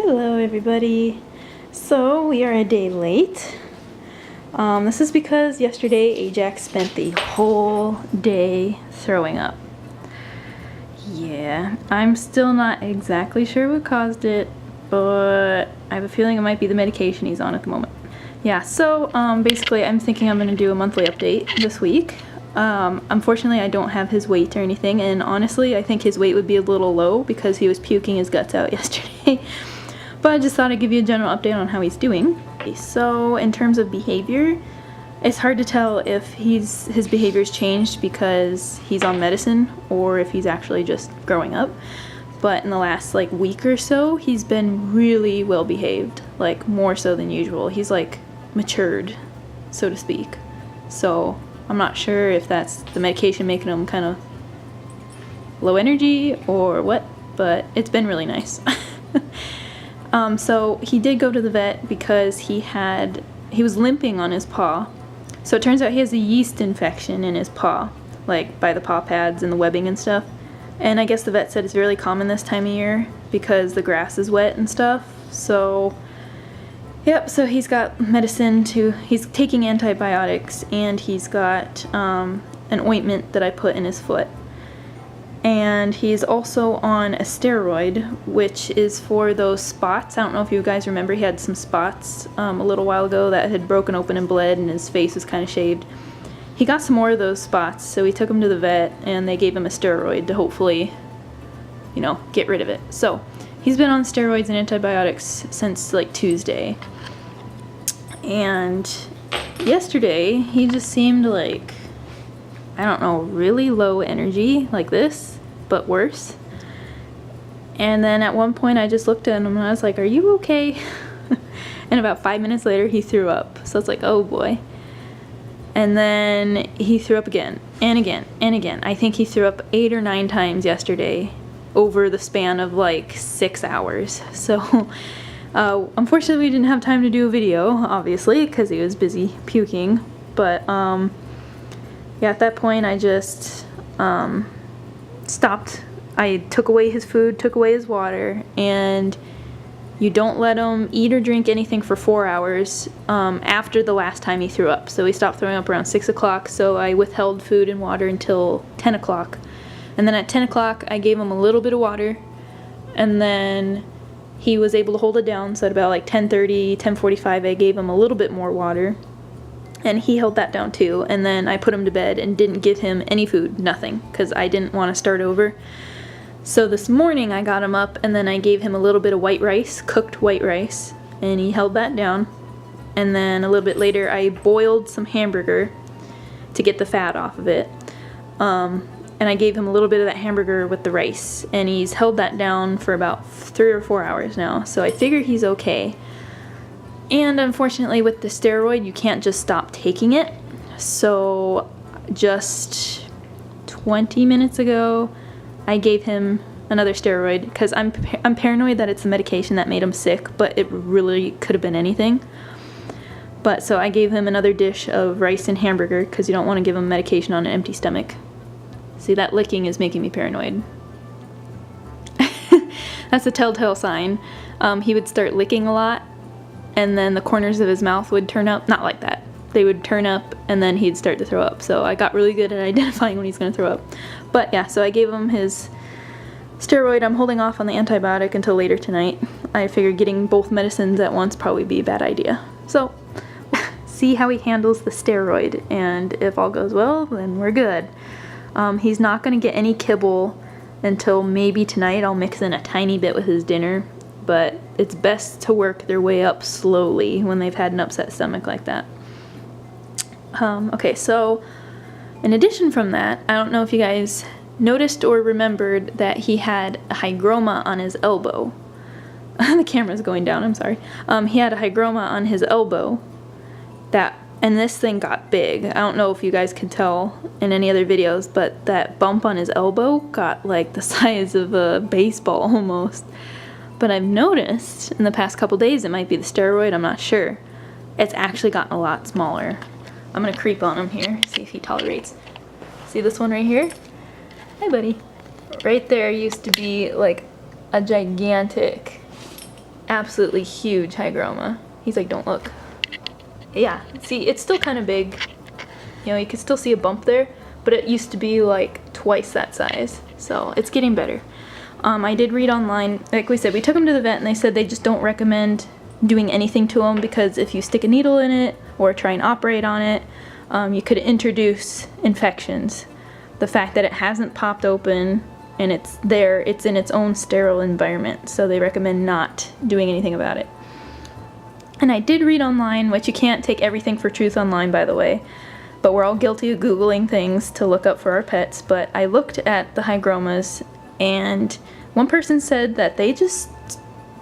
Hello everybody. So we are a day late. This is because yesterday Ajax spent the whole day throwing up. Yeah, I'm still not exactly sure what caused it, but I have a feeling it might be the medication he's on at the moment. Yeah, so basically I'm thinking I'm going to do a monthly update this week. Unfortunately I don't have his weight or anything, and honestly I think his weight would be a little low because he was puking his guts out yesterday. But I just thought I'd give you a general update on how he's doing. So in terms of behavior, it's hard to tell if his behavior's changed because he's on medicine or if he's actually just growing up. But in the last like week or so, he's been really well behaved, like more so than usual. He's like matured, so to speak. So I'm not sure if that's the medication making him kind of low energy or what, but it's been really nice. So he did go to the vet because he was limping on his paw. So it turns out he has a yeast infection in his paw, like by the paw pads and the webbing and stuff. And I guess the vet said it's really common this time of year because the grass is wet and stuff. So, yep, so he's got medicine he's taking antibiotics, and he's got an ointment that I put in his foot. And he's also on a steroid, which is for those spots. I don't know if you guys remember, he had some spots a little while ago that had broken open and bled, and his face was kind of shaved. He got some more of those spots, so we took him to the vet, and they gave him a steroid to hopefully, you know, get rid of it. So he's been on steroids and antibiotics since like Tuesday. And yesterday, he just seemed like, I don't know, really low energy, like this, but worse. And then at one point I just looked at him and I was like, "Are you okay?" And about 5 minutes later he threw up. So it's like, oh boy. And then he threw up again and again and again. I think he threw up 8 or 9 times yesterday over the span of like 6 hours. So unfortunately we didn't have time to do a video, obviously, because he was busy puking. But yeah, at that point I just stopped. I took away his food, took away his water, and you don't let him eat or drink anything for 4 hours after the last time he threw up. So he stopped throwing up around 6 o'clock, so I withheld food and water until 10 o'clock. And then at 10 o'clock I gave him a little bit of water, and then he was able to hold it down, so at about like 10:30, 10:45 I gave him a little bit more water. And he held that down too, and then I put him to bed and didn't give him any food, nothing, because I didn't want to start over. So this morning I got him up, and then I gave him a little bit of white rice, cooked white rice, and he held that down. And then a little bit later I boiled some hamburger to get the fat off of it. And I gave him a little bit of that hamburger with the rice, and he's held that down for about 3 or 4 hours now, so I figure he's okay. And unfortunately with the steroid, you can't just stop taking it. So just 20 minutes ago, I gave him another steroid because I'm paranoid that it's the medication that made him sick, but it really could have been anything. But so I gave him another dish of rice and hamburger because you don't want to give him medication on an empty stomach. See, that licking is making me paranoid. That's a telltale sign. He would start licking a lot, and then the corners of his mouth would turn up. Not like that. They would turn up, and then he'd start to throw up. So I got really good at identifying when he's going to throw up. But yeah, so I gave him his steroid. I'm holding off on the antibiotic until later tonight. I figured getting both medicines at once probably be a bad idea. So see how he handles the steroid, and if all goes well, then we're good. He's not going to get any kibble until maybe tonight. I'll mix in a tiny bit with his dinner. But it's best to work their way up slowly when they've had an upset stomach like that. Okay, so in addition from that, I don't know if you guys noticed or remembered that he had a hygroma on his elbow. The camera's going down, I'm sorry. He had a hygroma on his elbow, and this thing got big. I don't know if you guys can tell in any other videos, but that bump on his elbow got like the size of a baseball almost. But I've noticed in the past couple days, it might be the steroid, I'm not sure, it's actually gotten a lot smaller. I'm gonna creep on him here, see if he tolerates. See this one right here? Hi buddy. Right there used to be like a gigantic absolutely huge hygroma. He's like, don't look. Yeah, see, it's still kind of big. You know, you can still see a bump there, but it used to be like twice that size. So it's getting better. I did read online, like we said, we took him to the vet and they said they just don't recommend doing anything to him because if you stick a needle in it or try and operate on it, you could introduce infections. The fact that it hasn't popped open and it's there, it's in its own sterile environment, so they recommend not doing anything about it. And I did read online, which you can't take everything for truth online, by the way, but we're all guilty of Googling things to look up for our pets, but I looked at the hygromas, and one person said that they just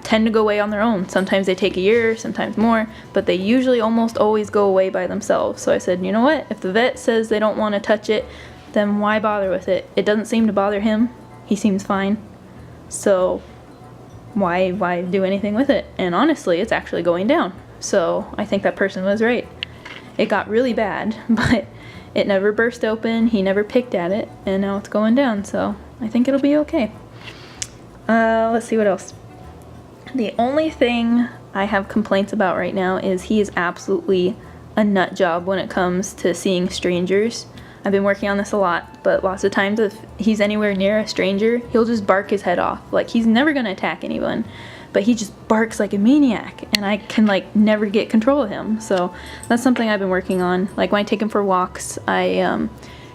tend to go away on their own. Sometimes they take a year, sometimes more, but they usually almost always go away by themselves. So I said, you know what, if the vet says they don't want to touch it, then why bother with it? It doesn't seem to bother him. He seems fine. So why do anything with it? And honestly, it's actually going down. So I think that person was right. It got really bad, but it never burst open. He never picked at it, and now it's going down. So I think it'll be okay. Let's see what else. The only thing I have complaints about right now is he is absolutely a nut job when it comes to seeing strangers. I've been working on this a lot, but lots of times if he's anywhere near a stranger, he'll just bark his head off. Like, he's never gonna attack anyone, but he just barks like a maniac, and I can like never get control of him. So that's something I've been working on. Like when I take him for walks, I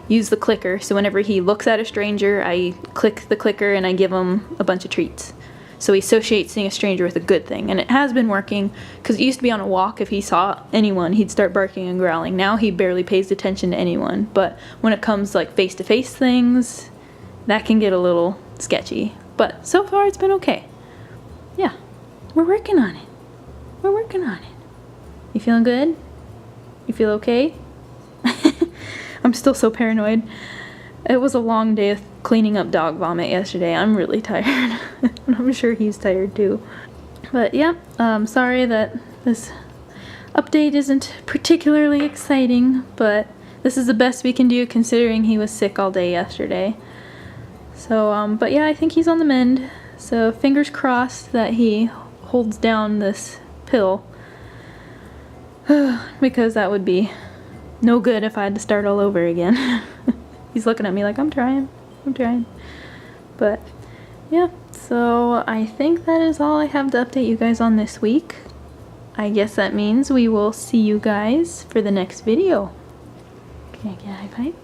use the clicker, so whenever he looks at a stranger, I click the clicker and I give him a bunch of treats. So he associates seeing a stranger with a good thing, and it has been working, because it used to be on a walk, if he saw anyone, he'd start barking and growling. Now he barely pays attention to anyone, but when it comes like face-to-face things, that can get a little sketchy. But so far it's been okay. Yeah, we're working on it. We're working on it. You feeling good? You feel okay? I'm still so paranoid. It was a long day of cleaning up dog vomit yesterday. I'm really tired. And I'm sure he's tired too. But yeah, sorry that this update isn't particularly exciting, but this is the best we can do considering he was sick all day yesterday. So, but yeah, I think he's on the mend. So fingers crossed that he holds down this pill. Because that would be no good if I had to start all over again. He's looking at me like, I'm trying. But yeah, so I think that is all I have to update you guys on this week. I guess that means we will see you guys for the next video. Can I get a high five?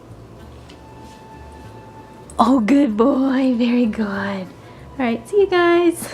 Oh, good boy. Very good. Alright, see you guys.